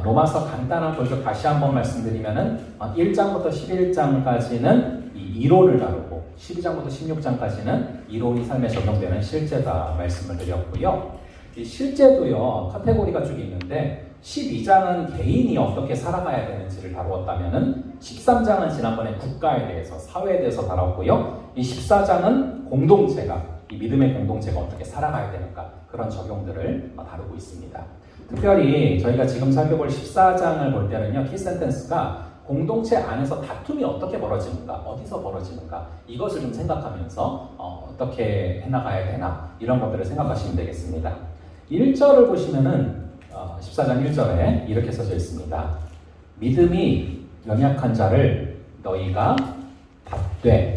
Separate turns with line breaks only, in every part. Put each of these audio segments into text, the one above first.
로마서 간단한 교육 다시 한번 말씀드리면은 1장부터 11장까지는 이 이론을 다루고 12장부터 16장까지는 이론이 삶에 적용되는 실제다 말씀을 드렸고요. 이 실제도요 카테고리가 쭉 있는데 12장은 개인이 어떻게 살아가야 되는지를 다루었다면은 13장은 지난번에 국가에 대해서 사회에 대해서 다뤘고요. 이 14장은 공동체가 이 믿음의 공동체가 어떻게 살아가야 되는가 그런 적용들을 다루고 있습니다. 특별히 저희가 지금 살펴볼 14장을 볼 때는요 키센텐스가 공동체 안에서 다툼이 어떻게 벌어지는가 어디서 벌어지는가 이것을 좀 생각하면서 어떻게 해나가야 되나 이런 것들을 생각하시면 되겠습니다. 1절을 보시면은 14장 1절에 이렇게 써져 있습니다. 믿음이 연약한 자를 너희가 받되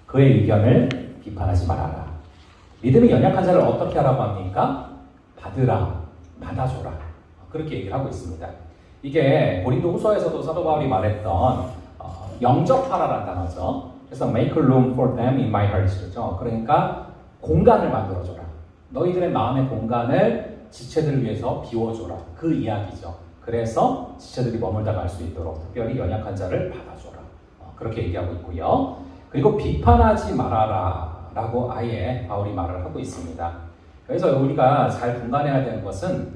그의 의견을 비판하지 말아라. 믿음이 연약한 자를 어떻게 하라고 합니까? 받으라, 받아줘라. 그렇게 얘기를 하고 있습니다. 이게 고린도 후서에서도 사도 바울이 말했던 영접하라라는 단어죠. 그래서 make room for them in my heart. 그렇죠? 그러니까 공간을 만들어줘라. 너희들의 마음의 공간을 지체들을 위해서 비워줘라. 그 이야기죠. 그래서 지체들이 머물다 갈 수 있도록 특별히 연약한 자를 받아줘라. 그렇게 얘기하고 있고요. 그리고 비판하지 말아라 라고 아예 바울이 말을 하고 있습니다. 그래서 우리가 잘 분간해야 되는 것은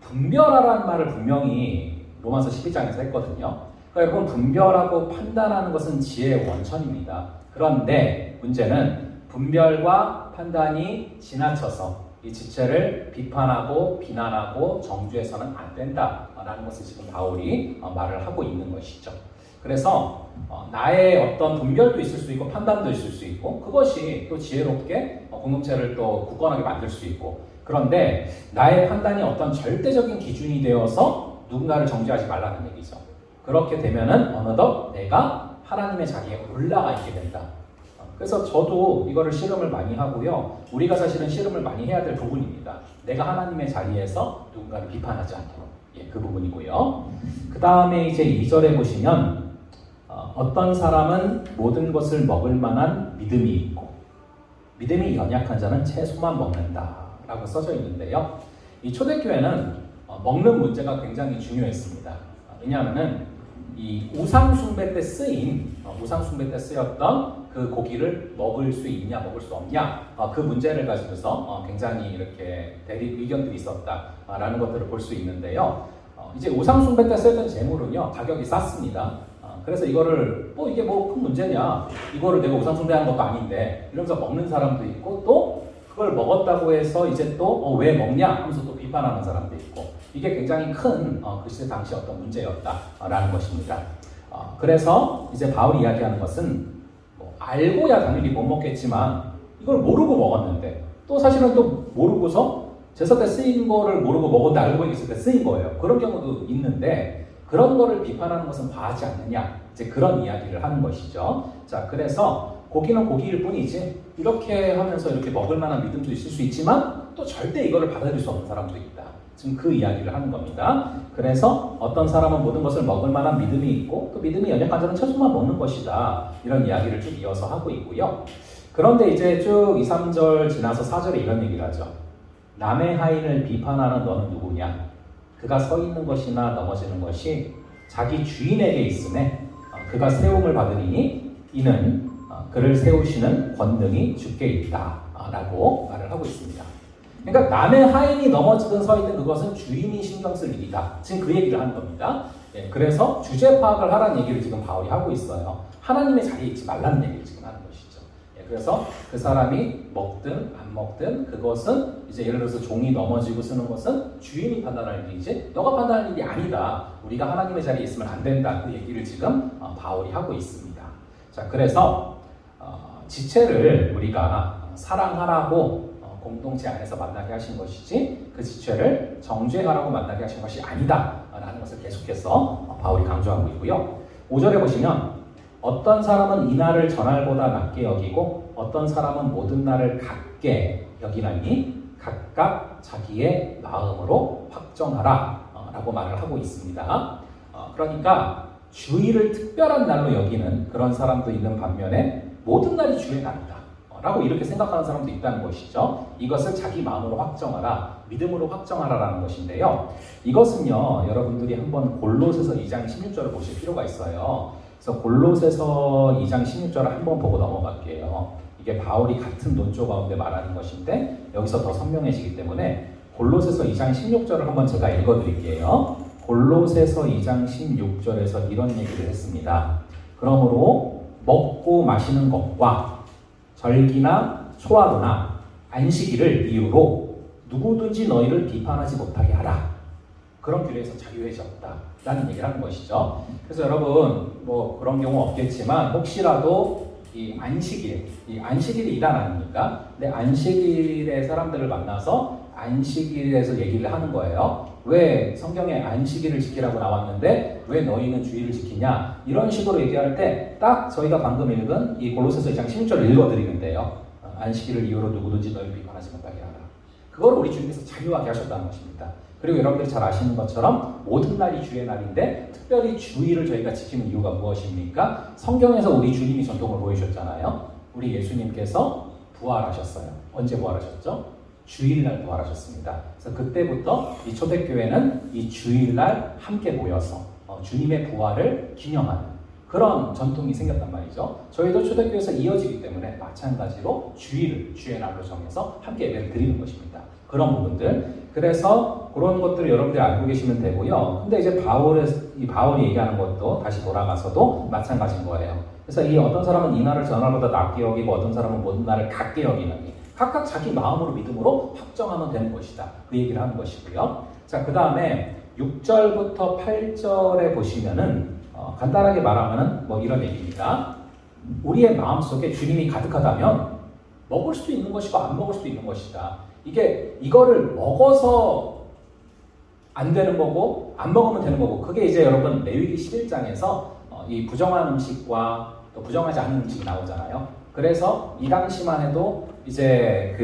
분별하라는 말을 분명히 로마서 12장에서 했거든요. 그러니까 여러분 분별하고 판단하는 것은 지혜의 원천입니다. 그런데 문제는 분별과 판단이 지나쳐서 이 지체를 비판하고 비난하고 정죄해서는 안 된다라는 것을 지금 바울이 말을 하고 있는 것이죠. 그래서 나의 어떤 분별도 있을 수 있고 판단도 있을 수 있고 그것이 또 지혜롭게 공동체를 또 굳건하게 만들 수 있고 그런데 나의 판단이 어떤 절대적인 기준이 되어서 누군가를 정죄하지 말라는 얘기죠. 그렇게 되면은 어느덧 내가 하나님의 자리에 올라가 있게 된다. 그래서 저도 이거를 실험을 많이 하고요. 우리가 사실은 실험을 많이 해야 될 부분입니다. 내가 하나님의 자리에서 누군가를 비판하지 않도록. 그 부분이고요. 그 다음에 이제 2절에 보시면 어떤 사람은 모든 것을 먹을 만한 믿음이 있고 믿음이 연약한 자는 채소만 먹는다 라고 써져 있는데요. 이 초대교회는 먹는 문제가 굉장히 중요했습니다. 왜냐하면 이 우상숭배 때 쓰였던 그 고기를 먹을 수 있냐 먹을 수 없냐 그 문제를 가지고서 굉장히 이렇게 대립 의견들이 있었다라는 것들을 볼 수 있는데요. 이제 우상숭배 때 쓰였던 재물은요 가격이 쌌습니다. 그래서 이거를 이게 뭐 큰 문제냐 이거를 내가 우상숭배하는 것도 아닌데 이러면서 먹는 사람도 있고 또 그걸 먹었다고 해서 이제 또 왜 먹냐 하면서 또 비판하는 사람도 있고 이게 굉장히 큰 그 시대 당시 어떤 문제였다라는 것입니다. 그래서 이제 바울이 이야기하는 것은 알고야 당연히 못 먹겠지만 이걸 모르고 먹었는데 또 사실은 또 모르고서 제사 때 쓰인 거를 모르고 먹었는데 알고 있을 때 쓰인 거예요. 그런 경우도 있는데 그런 거를 비판하는 것은 과하지 않느냐 이제 그런 이야기를 하는 것이죠. 자, 그래서 고기는 고기일 뿐이지 이렇게 하면서 이렇게 먹을 만한 믿음도 있을 수 있지만 또 절대 이거를 받아들일 수 없는 사람도 있다. 지금 그 이야기를 하는 겁니다. 그래서 어떤 사람은 모든 것을 먹을 만한 믿음이 있고 또 믿음이 연약한 자는 채소만 먹는 것이다. 이런 이야기를 쭉 이어서 하고 있고요. 그런데 이제 쭉 2, 3절 지나서 4절에 이런 얘기를 하죠. 남의 하인을 비판하는 너는 누구냐? 그가 서 있는 것이나 넘어지는 것이 자기 주인에게 있음에 그가 세움을 받으리니 이는 그를 세우시는 권능이 주께 있다 라고 말을 하고 있습니다. 그러니까 남의 하인이 넘어지든 서 있든 그것은 주인이 신경 쓸 일이다. 지금 그 얘기를 하는 겁니다. 그래서 주제 파악을 하라는 얘기를 지금 바울이 하고 있어요. 하나님의 자리에 있지 말라는 얘기를 지금 하는 것이죠. 그래서 그 사람이 먹든 안 먹든 그것은 이제 예를 들어서 종이 넘어지고 쓰는 것은 주인이 판단할 일이지 너가 판단할 일이 아니다. 우리가 하나님의 자리에 있으면 안 된다. 그 얘기를 지금 바울이 하고 있습니다. 자, 그래서 지체를 우리가 사랑하라고 공동체 안에서 만나게 하신 것이지 그 지체를 정죄하라고 만나게 하신 것이 아니다 라는 것을 계속해서 바울이 강조하고 있고요. 5절에 보시면 어떤 사람은 이날을 전날보다 낮게 여기고 어떤 사람은 모든 날을 같게 여기나니 각각 자기의 마음으로 확정하라 라고 말을 하고 있습니다. 그러니까 주일을 특별한 날로 여기는 그런 사람도 있는 반면에 모든 날이 주의 날이다 라고 이렇게 생각하는 사람도 있다는 것이죠. 이것을 자기 마음으로 확정하라. 믿음으로 확정하라라는 것인데요. 이것은요, 여러분들이 한번 골로새서 2장 16절을 보실 필요가 있어요. 그래서 골로새서 2장 16절을 한번 보고 넘어갈게요. 이게 바울이 같은 논조 가운데 말하는 것인데 여기서 더 선명해지기 때문에 골로새서 2장 16절을 한번 제가 읽어드릴게요. 골로새서 2장 16절에서 이런 얘기를 했습니다. 그러므로 먹고 마시는 것과 절기나 초하루나 안식일을 이유로 누구든지 너희를 비판하지 못하게 하라. 그런 규례에서 자유해졌다 라는 얘기를 하는 것이죠. 그래서 여러분 뭐 그런 경우 없겠지만 혹시라도 이 안식일이 이단 아닙니까? 근데 안식일에 사람들을 만나서 안식일에서 얘기를 하는 거예요. 왜 성경에 안식일을 지키라고 나왔는데 왜 너희는 주일을 지키냐? 이런 식으로 얘기할 때 딱 저희가 방금 읽은 이 골로새서 2장 16절을 읽어드리면 돼요. 안식일을 이유로 누구든지 너희를 비판하지 못하게 하라. 그걸 우리 주님께서 자유하게 하셨다는 것입니다. 그리고 여러분들이 잘 아시는 것처럼 모든 날이 주의 날인데 특별히 주일을 저희가 지키는 이유가 무엇입니까? 성경에서 우리 주님이 전통을 보이셨잖아요. 우리 예수님께서 부활하셨어요. 언제 부활하셨죠? 주일날 부활하셨습니다. 그래서 그때부터 이 초대교회는 이 주일날 함께 모여서 주님의 부활을 기념하는 그런 전통이 생겼단 말이죠. 저희도 초대교회에서 이어지기 때문에 마찬가지로 주일을 주의 날로 정해서 함께 예배를 드리는 것입니다. 그런 부분들. 그래서 그런 것들을 여러분들이 알고 계시면 되고요. 근데 이제 바울이 얘기하는 것도 다시 돌아가서도 마찬가지인 거예요. 그래서 이 어떤 사람은 이 날을 저 날보다 낮게 여기고 어떤 사람은 모든 날을 같게 여기느니 각각 자기 마음으로 믿음으로 확정하면 되는 것이다. 그 얘기를 하는 것이고요. 자, 그 다음에 6절부터 8절에 보시면은 간단하게 말하면은 뭐 이런 얘기입니다. 우리의 마음속에 주님이 가득하다면 먹을 수도 있는 것이고 안 먹을 수도 있는 것이다. 이거를 먹어서 안 되는 거고 안 먹으면 되는 거고 그게 이제 여러분 레위기 11장에서 이 부정한 음식과 또 부정하지 않은 음식이 나오잖아요. 그래서 이 당시만 해도 이제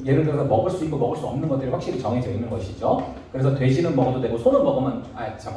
예를 들어서 먹을 수 있고 먹을 수 없는 것들이 확실히 정해져 있는 것이죠. 그래서 돼지는 먹어도 되고 소는 먹으면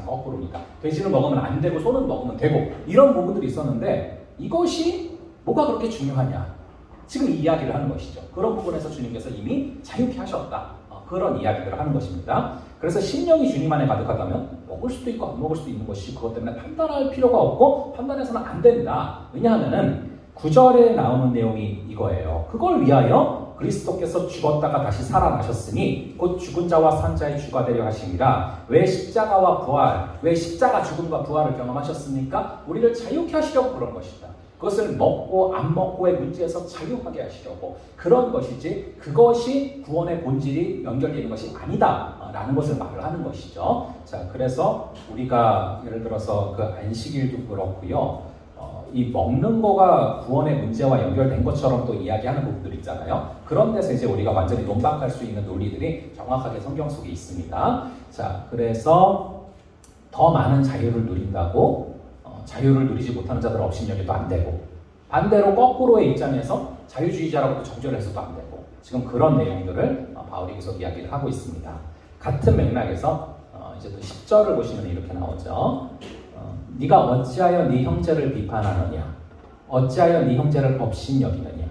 거꾸로입니다. 돼지는 먹으면 안 되고 소는 먹으면 되고 이런 부분들이 있었는데 이것이 뭐가 그렇게 중요하냐? 지금 이 이야기를 하는 것이죠. 그런 부분에서 주님께서 이미 자유케 하셨다. 그런 이야기들을 하는 것입니다. 그래서 심령이 주님 안에 가득하다면 먹을 수도 있고 안 먹을 수도 있는 것이 그것 때문에 판단할 필요가 없고 판단해서는 안 된다. 왜냐하면은 9절에 나오는 내용이 이거예요. 그걸 위하여 그리스도께서 죽었다가 다시 살아나셨으니 곧 죽은 자와 산 자의 주가 되려 하심이라. 왜 십자가 죽음과 부활을 경험하셨습니까? 우리를 자유케 하시려고 그런 것이다. 그것을 먹고 안 먹고의 문제에서 자유하게 하시려고 그런 것이지 그것이 구원의 본질이 연결되는 것이 아니다 라는 것을 말을 하는 것이죠. 자, 그래서 우리가 예를 들어서 그 안식일도 그렇고요. 이 먹는 거가 구원의 문제와 연결된 것처럼 또 이야기하는 부분들 있잖아요. 그런 데서 이제 우리가 완전히 논박할 수 있는 논리들이 정확하게 성경 속에 있습니다. 자, 그래서 더 많은 자유를 누린다고 자유를 누리지 못하는 자들은 업신여겨도 안 되고 반대로 거꾸로의 입장에서 자유주의자라고 정죄를 해서도 안 되고 지금 그런 내용들을 바울이 계속 이야기를 하고 있습니다. 같은 맥락에서 이제 또 10절을 보시면 이렇게 나오죠. 네가 어찌하여 네 형제를 비판하느냐? 어찌하여 네 형제를 업신여기느냐?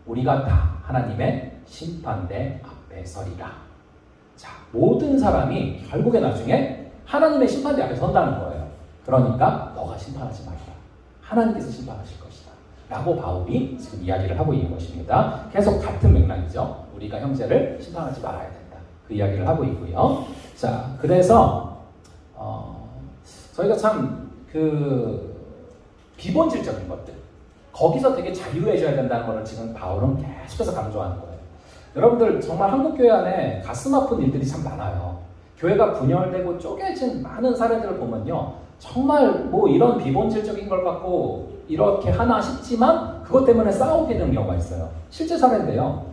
우리가 다 하나님의 심판대 앞에 서리라. 자, 모든 사람이 결국에 나중에 하나님의 심판대 앞에 선다는 거예요. 그러니까 너가 심판하지 말라. 하나님께서 심판하실 것이다. 라고 바울이 지금 이야기를 하고 있는 것입니다. 계속 같은 맥락이죠. 우리가 형제를 심판하지 말아야 된다. 그 이야기를 하고 있고요. 자, 그래서 저희가 참 비본질적인 것들 거기서 되게 자유해져야 된다는 것을 지금 바울은 계속해서 강조하는 거예요. 여러분들 정말 한국교회 안에 가슴 아픈 일들이 참 많아요. 교회가 분열되고 쪼개진 많은 사례들을 보면요. 정말 뭐 이런 비본질적인 걸 갖고 이렇게 하나 싶지만 그것 때문에 싸우게 되는 경우가 있어요. 실제 사례인데요.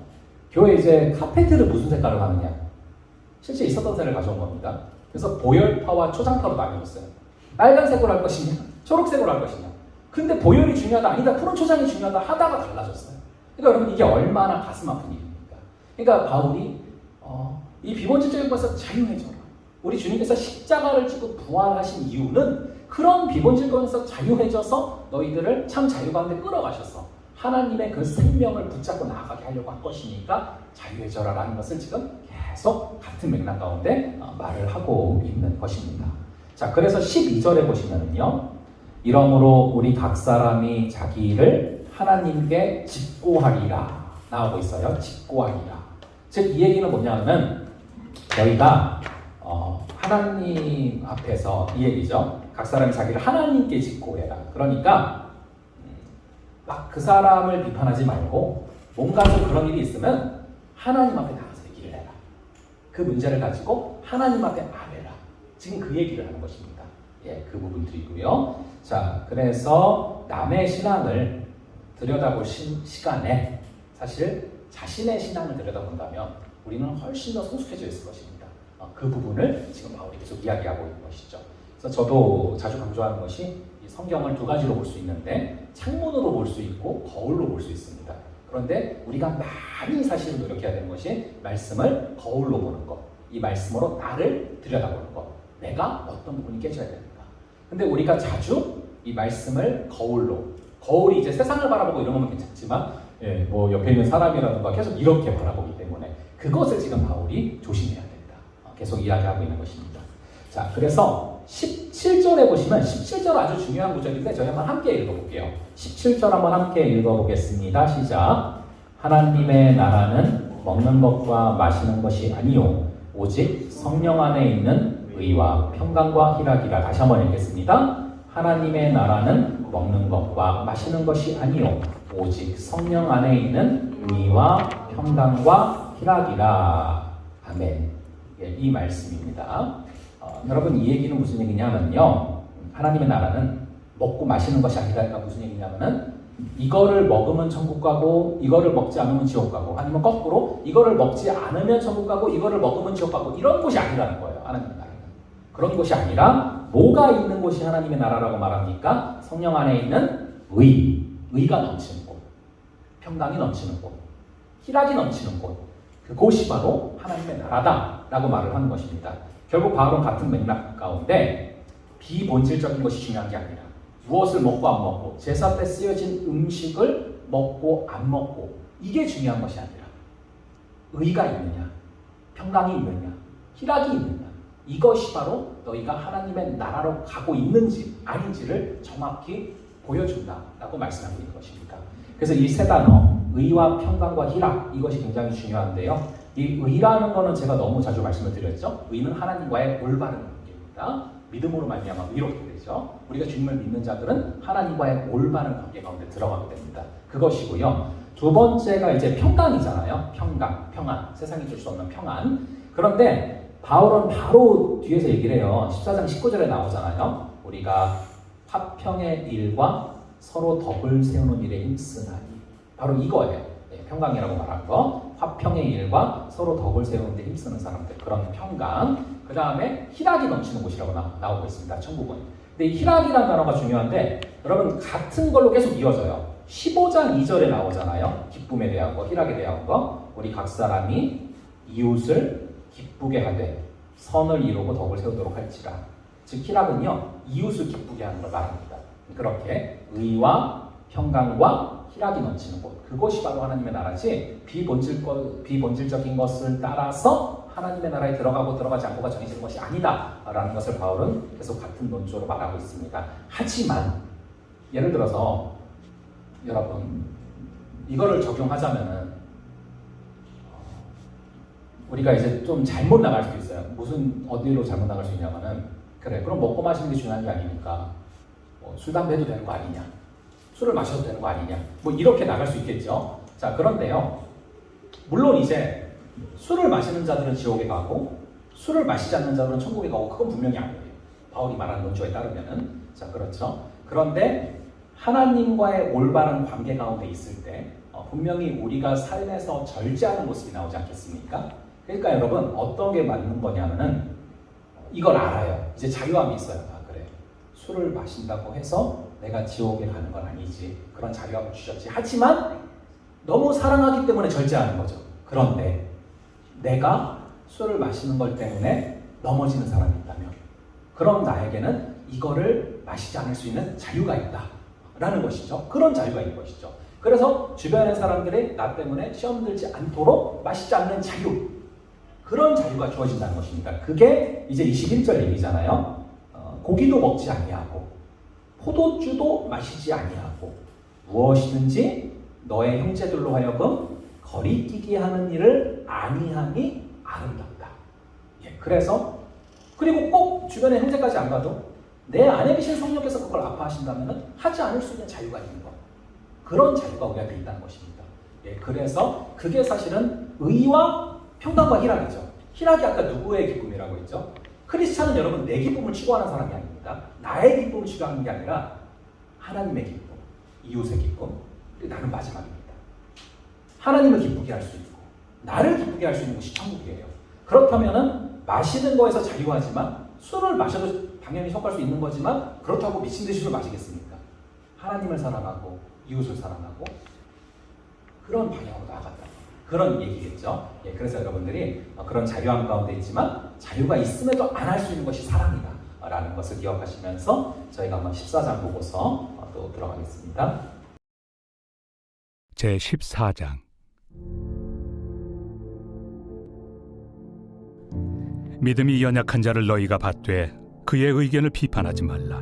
교회 이제 카페트를 무슨 색깔로 하느냐. 실제 있었던 사례를 가져온 겁니다. 그래서 보열파와 초장파로 나뉘었어요. 빨간색으로 할 것이냐, 초록색으로 할 것이냐. 근데 보열이 중요하다, 아니다, 푸른 초장이 중요하다 하다가 달라졌어요. 그러니까 여러분 이게 얼마나 가슴 아픈 일입니까? 그러니까 바울이 이 비본질적인 것에서 자유해져라. 우리 주님께서 십자가를 지고 부활하신 이유는 그런 비본질권에서 자유해져서 너희들을 참 자유 가운데 끌어가셔서 하나님의 그 생명을 붙잡고 나아가게 하려고 한 것이니까 자유해져라라는 것을 지금 계속 같은 맥락 가운데 말을 하고 있는 것입니다. 자, 그래서 12절에 보시면은요, 이러므로 우리 각 사람이 자기를 하나님께 직고하리라 나오고 있어요. 직고하리라. 즉, 이 얘기는 뭐냐면 저희가 하나님 앞에서 이 얘기죠. 각 사람이 자기를 하나님께 직고해라. 그러니까 막 그 사람을 비판하지 말고 뭔가 좀 그런 일이 있으면 하나님 앞에 나가서 얘기를 해라. 그 문제를 가지고 하나님 앞에 말해라. 지금 그 얘기를 하는 것입니다. 예, 그 부분들이고요. 자, 그래서 남의 신앙을 들여다볼 시간에 사실 자신의 신앙을 들여다본다면 우리는 훨씬 더 성숙해져 있을 것입니다. 그 부분을 지금 바울이 계속 이야기하고 있는 것이죠. 그래서 저도 자주 강조하는 것이 이 성경을 두 가지로 볼 수 있는데 창문으로 볼 수 있고 거울로 볼 수 있습니다. 그런데 우리가 많이 사실 노력해야 되는 것이 말씀을 거울로 보는 것, 이 말씀으로 나를 들여다보는 것, 내가 어떤 부분이 깨져야 되는가. 근데 우리가 자주 이 말씀을 거울이 이제 세상을 바라보고 이런 거면 괜찮지만 예, 뭐 옆에 있는 사람이라든가 계속 이렇게 바라보기 때문에 그것을 지금 바울이 조심해야 된다. 계속 이야기하고 있는 것입니다. 자, 그래서 17절에 보시면 17절 아주 중요한 구절인데 저희 한번 함께 읽어볼게요. 17절 한번 함께 읽어보겠습니다. 시작. 하나님의 나라는 먹는 것과 마시는 것이 아니요 오직 성령 안에 있는 의와 평강과 희락이라. 다시 한번 읽겠습니다. 하나님의 나라는 먹는 것과 마시는 것이 아니요 오직 성령 안에 있는 의와 평강과 희락이라. 아멘. 예, 이 말씀입니다. 여러분, 이 얘기는 무슨 얘기냐면요, 하나님의 나라는 먹고 마시는 것이 아니라 무슨 얘기냐면은 이거를 먹으면 천국 가고 이거를 먹지 않으면 지옥 가고, 아니면 거꾸로 이거를 먹지 않으면 천국 가고 이거를 먹으면 지옥 가고, 이런 곳이 아니라는 거예요. 하나님의 나라는 그런 곳이 아니라 뭐가 있는 곳이 하나님의 나라라고 말합니까? 성령 안에 있는 의가 넘치는 곳, 평강이 넘치는 곳, 희락이 넘치는 곳, 그곳이 바로 하나님의 나라다라고 말을 하는 것입니다. 결국 바울은 같은 맥락 가운데 비본질적인 것이 중요한 게 아니라 무엇을 먹고 안 먹고, 제사 때 쓰여진 음식을 먹고 안 먹고, 이게 중요한 것이 아니라 의가 있느냐, 평강이 있느냐, 희락이 있느냐, 이것이 바로 너희가 하나님의 나라로 가고 있는지 아닌지를 정확히 보여준다라고 말씀하고 있는 것입니다. 그래서 이 세 단어, 의와 평강과 희락, 이것이 굉장히 중요한데요. 이 의라는 거는 제가 너무 자주 말씀을 드렸죠. 의는 하나님과의 올바른 관계입니다. 믿음으로 말미암아 의롭게 되죠. 우리가 주님을 믿는 자들은 하나님과의 올바른 관계 가운데 들어가게 됩니다. 그것이고요. 두 번째가 이제 평강이잖아요. 평안, 세상이 줄 수 없는 평안. 그런데 바울은 바로 뒤에서 얘기를 해요. 14장 19절에 나오잖아요. 우리가 화평의 일과 서로 덕을 세우는 일에 힘쓰나니. 바로 이거예요. 평강이라고 말한 거. 화평의 일과 서로 덕을 세우는 데 힘쓰는 사람들, 그런 평강. 그 다음에 희락이 넘치는 곳이라고 나오고 있습니다. 천국은. 근데 이 희락이라는 단어가 중요한데 여러분, 같은 걸로 계속 이어져요. 15장 2절에 나오잖아요. 기쁨에 대한 거, 희락에 대한 거. 우리 각 사람이 이웃을 기쁘게 하되 선을 이루고 덕을 세우도록 할지라. 즉 희락은요, 이웃을 기쁘게 하는 걸 말합니다. 그렇게 의와 평강과 희락이 넘치는 곳, 그것이 바로 하나님의 나라지, 비본질적인 것을 따라서 하나님의 나라에 들어가고 들어가지 않고가 정해지는 것이 아니다라는 것을 바울은 계속 같은 논조로 말하고 있습니다. 하지만 예를 들어서 여러분, 이거를 적용하자면은 우리가 이제 좀 잘못 나갈 수도 있어요. 어디로 잘못 나갈 수 있냐면은, 그래, 그럼 먹고 마시는 게 중요한 게 아니니까 술, 담배 해도 되는 거 아니냐, 술을 마셔도 되는 거 아니냐, 뭐 이렇게 나갈 수 있겠죠. 자, 그런데요, 물론 이제 술을 마시는 자들은 지옥에 가고 술을 마시지 않는 자들은 천국에 가고, 그건 분명히 아니에요. 바울이 말하는 논조에 따르면은. 자, 그렇죠. 그런데 하나님과의 올바른 관계 가운데 있을 때 분명히 우리가 삶에서 절제하는 모습이 나오지 않겠습니까? 그러니까 여러분, 어떤 게 맞는 거냐면은 이걸 알아요. 이제 자유함이 있어요. 아, 그래, 술을 마신다고 해서 내가 지옥에 가는 건 아니지. 그런 자유함을 주셨지. 하지만 너무 사랑하기 때문에 절제하는 거죠. 그런데 내가 술을 마시는 걸 때문에 넘어지는 사람이 있다면, 그럼 나에게는 이거를 마시지 않을 수 있는 자유가 있다라는 것이죠. 그런 자유가 있는 것이죠. 그래서 주변의 사람들이 나 때문에 시험 들지 않도록 마시지 않는 자유, 그런 자유가 주어진다는 것입니다. 그게 이제 21절 얘기잖아요. 고기도 먹지 아니하고 포도주도 마시지 아니하고 무엇이든지 너의 형제들로 하여금 거리끼게 하는 일을 아니함이 아름답다. 예, 그리고 꼭 주변에 형제까지 안 가도 내 안에 계신 성령께서 그걸 아파하신다면 하지 않을 수 있는 자유가 있는 것. 그런 자유가 우리가 돼 있다는 것입니다. 예, 그래서 그게 사실은 의와 평강과 희락이죠. 희락이 아까 누구의 기쁨이라고 했죠? 크리스찬은 여러분 내 기쁨을 추구하는 사람이 아닙니다. 나의 기쁨을 추구하는 게 아니라 하나님의 기쁨, 이웃의 기쁨, 그리고 나는 마지막입니다. 하나님을 기쁘게 할 수 있고 나를 기쁘게 할 수 있는 것이 천국이에요. 그렇다면은 마시는 거에서 자유하지만 술을 마셔도 당연히 속할 수 있는 거지만 그렇다고 미친 듯이 술 마시겠습니까? 하나님을 사랑하고 이웃을 사랑하고 그런 방향으로 나아간다. 그런 얘기겠죠. 예, 그래서 여러분들이 그런 자유함 가운데 있지만 자유가 있음에도 안 할 수 있는 것이 사랑이다 라는 것을 기억하시면서 저희가 한번 14장 보고서 또 들어가겠습니다.
제14장 믿음이 연약한 자를 너희가 받되 그의 의견을 비판하지 말라.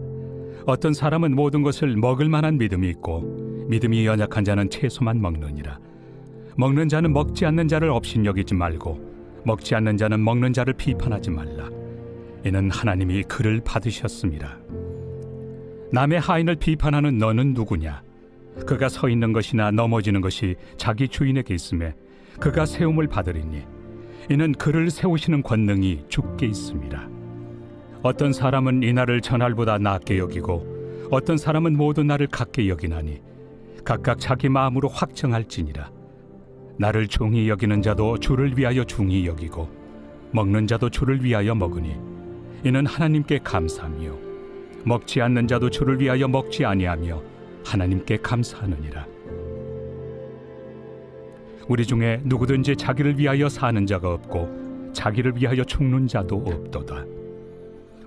어떤 사람은 모든 것을 먹을 만한 믿음이 있고 믿음이 연약한 자는 채소만 먹느니라. 먹는 자는 먹지 않는 자를 업신여기지 말고 먹지 않는 자는 먹는 자를 비판하지 말라. 이는 하나님이 그를 받으셨습니다. 남의 하인을 비판하는 너는 누구냐? 그가 서 있는 것이나 넘어지는 것이 자기 주인에게 있음에 그가 세움을 받으리니 이는 그를 세우시는 권능이 주께 있습니다. 어떤 사람은 이 날을 전날보다 낮게 여기고 어떤 사람은 모든 날을 같게 여기나니 각각 자기 마음으로 확정할지니라. 나를 중히 여기는 자도 주를 위하여 중히 여기고 먹는 자도 주를 위하여 먹으니 이는 하나님께 감사하며 먹지 않는 자도 주를 위하여 먹지 아니하며 하나님께 감사하느니라. 우리 중에 누구든지 자기를 위하여 사는 자가 없고 자기를 위하여 죽는 자도 없도다.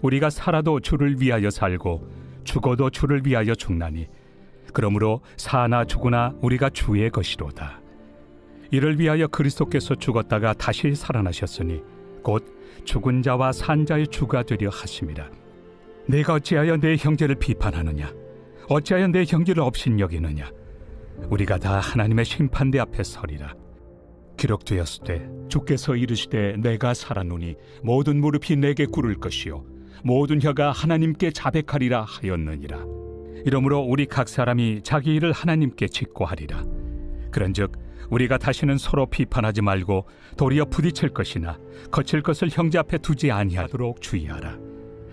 우리가 살아도 주를 위하여 살고 죽어도 주를 위하여 죽나니 그러므로 사나 죽으나 우리가 주의 것이로다. 이를 위하여 그리스도께서 죽었다가 다시 살아나셨으니 곧 죽은 자와 산 자의 주가 되려 하심이라. 내가 어찌하여 내 형제를 비판하느냐? 어찌하여 내 형제를 업신여기느냐? 우리가 다 하나님의 심판대 앞에 서리라. 기록되었으되 주께서 이르시되 내가 살아노니 모든 무릎이 내게 꿇을 것이요 모든 혀가 하나님께 자백하리라 하였느니라. 이러므로 우리 각 사람이 자기 일을 하나님께 직고하리라. 그런즉 우리가 다시는 서로 비판하지 말고 도리어 부딪힐 것이나 거칠 것을 형제 앞에 두지 아니하도록 주의하라.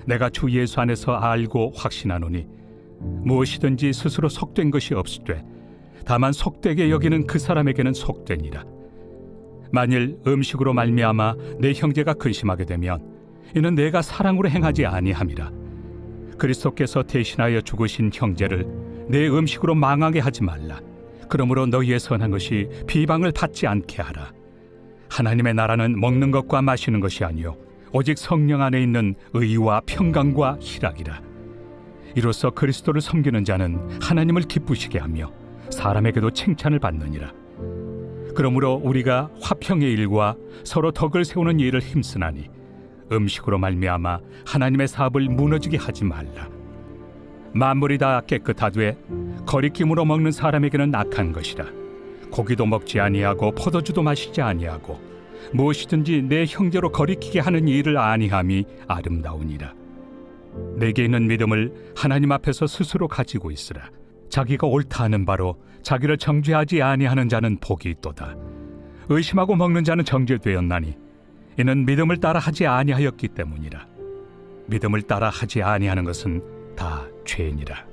내가 주 예수 안에서 알고 확신하노니 무엇이든지 스스로 속된 것이 없으되 다만 속되게 여기는 그 사람에게는 속되니라. 만일 음식으로 말미암아 내 형제가 근심하게 되면 이는 내가 사랑으로 행하지 아니함이라. 그리스도께서 대신하여 죽으신 형제를 내 음식으로 망하게 하지 말라. 그러므로 너희의 선한 것이 비방을 받지 않게 하라. 하나님의 나라는 먹는 것과 마시는 것이 아니요 오직 성령 안에 있는 의와 평강과 희락이라. 이로써 그리스도를 섬기는 자는 하나님을 기쁘시게 하며 사람에게도 칭찬을 받느니라. 그러므로 우리가 화평의 일과 서로 덕을 세우는 일을 힘쓰나니 음식으로 말미암아 하나님의 사업을 무너지게 하지 말라. 만물이 다 깨끗하되 거리낌으로 먹는 사람에게는 악한 것이라. 고기도 먹지 아니하고 포도주도 마시지 아니하고 무엇이든지 내 형제로 거리키게 하는 일을 아니함이 아름다우니라. 내게 있는 믿음을 하나님 앞에서 스스로 가지고 있으라. 자기가 옳다 하는 바로 자기를 정죄하지 아니하는 자는 복이 있도다. 의심하고 먹는 자는 정죄되었나니 이는 믿음을 따라 하지 아니하였기 때문이라. 믿음을 따라 하지 아니하는 것은 다 죄니라.